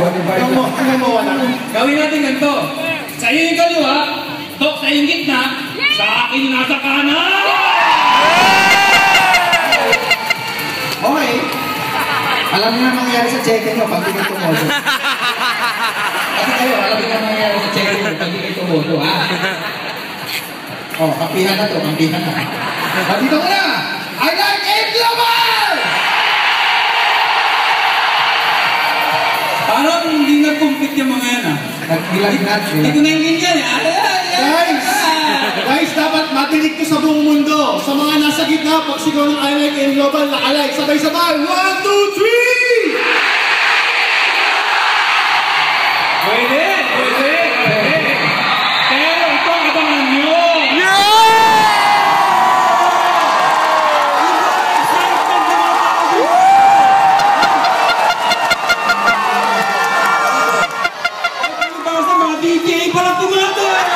Hanggang mawala. Gawin natin ganito. Sa iyo yung kaliwa, Dok sa yung gitna, sa akin yung nasa kanan! Okay. Alam niyo na mangyayari sa check-in nyo pag di kayo tumodo. Kasi kayo, alam niyo na mangyayari sa check-in nyo pag di kayo tumodo, ha? Oh, kampihan na to, kampihan na. Dito ko na! I like it global! Parang hindi nag-complete yung mga yan, ha? Nagbilag-nag sila. Hindi ko naintindihan, Guys, dapat matinig ko sa buong mundo. Sa mga nasa gitna, pag sigaw ng I like it global, nakalike. Sabay-sabay. 1, 2, 3! Pwede. Pero ito ang abangan nyo. Para sa mga DJ, para tumato!